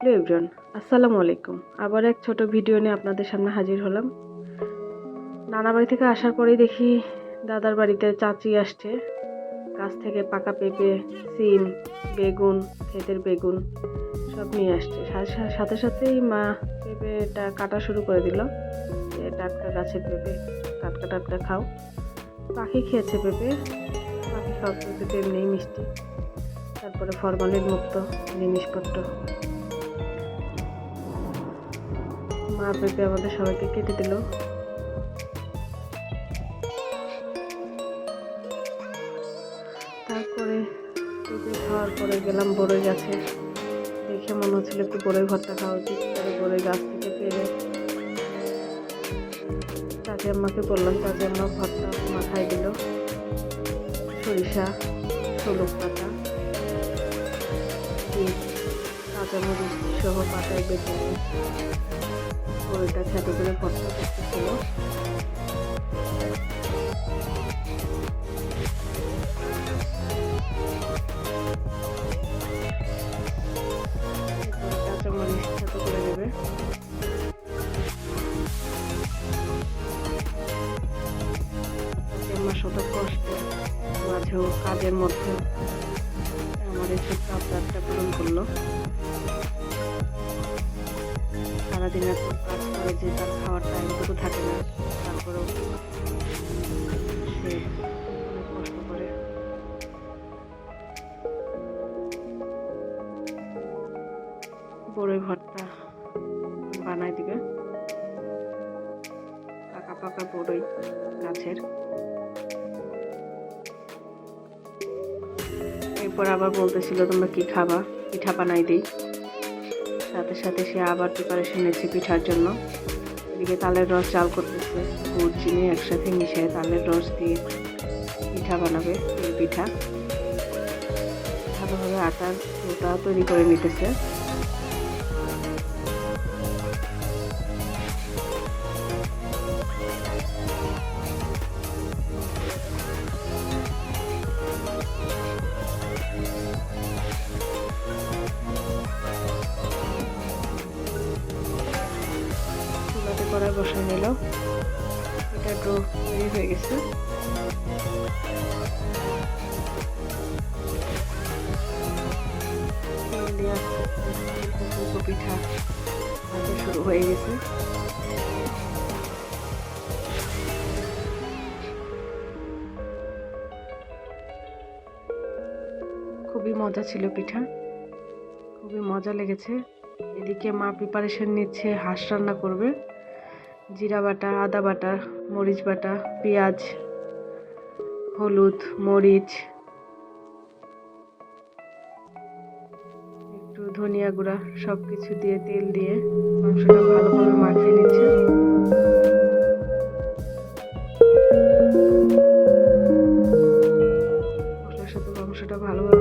Hello everyone, আসসালামু আলাইকুম। আবার এক ছোট ভিডিও নিয়ে আপনাদের সামনে হাজির হলাম। নানা বাড়ি থেকে আসার পরেই দেখি দাদার বাড়িতে চাচি আসছে। গাছ থেকে পাকা পেঁপে, সিম, বেগুন, ক্ষেতের বেগুন সব নিয়ে আসছে। সাথে সাথেই মা পেঁপেটা কাটা শুরু করে দিল। টাটকা গাছের পেঁপে, টাটকা টাটকা খাও। পাখি খেয়েছে পেঁপে, পাখি খাও পেঁপে তো এমনিই মিষ্টি। তারপরে ফরমালিন মুক্ত জিনিসপত্র। মা পেঁপে আমাদের সবাইকে কেটে দিল। তারপরে পেঁপে খাওয়ার পরে গেলাম বড়ই গাছে। দেখে মনে হচ্ছিল একটু বড়ই ভর্তা খাওয়া উচিত। তাই বড়ই গাছ থেকে পেরে চাচি আম্মাকে বললাম, চাচি আম্মা ভর্তা মাখাই দিল। সরিষা, সলুক পাতা, কাঁচামরিচ সহ পাতায় বেটে বড়ইটা খেতে করে ভর্তা করতেছিল। কাঁচামরিচ ছোট করে দেবে। আমার শত কষ্টের মাঝেও কাজের মধ্যে আমার এই ছোট্ট আবদারটা পূরণ করলো। সারাদিন এত কাজ করে যে তার খাওয়ার টাইমটুকু থাকে না, তারপরেও সে অনেক কষ্ট করে। বড়ই ভর্তা বানাই দিবে, পাকা পাকা বড়ই গাছের। এরপর আবার বলতেছিল তোমরা কি খাবা, পিঠা বানাই দিই। সাথে সাথে সে আবার প্রিপারেশন নিচ্ছে পিঠার জন্য। এদিকে তালের রস চাল করতেছে, গুড় চিনি একসাথে মিশিয়ে তালের রস দিয়ে পিঠা বানাবে, এই পিঠা। ভালোভাবে আটার ডোটা তৈরি করে নিতেছে। কড়াই বসাই নিল, এটা ডো তৈরি হয়ে গেছে। পিঠা ভাজা শুরু হয়ে গেছে। খুবই মজা ছিল পিঠা, খুবই মজা লেগেছে। এদিকে মা প্রিপারেশন নিচ্ছে, হাঁস রান্না করবে। জিরা বাটা, আদা বাটা, মরিচ বাটা, পেঁয়াজ, হলুদ, মরিচ, একটু ধনিয়া গুঁড়া সব কিছু দিয়ে তেল দিয়ে মাংসটা ভালোভাবে মাখিয়ে নিচ্ছে। মশলার সাথে মাংসটা ভালোভাবে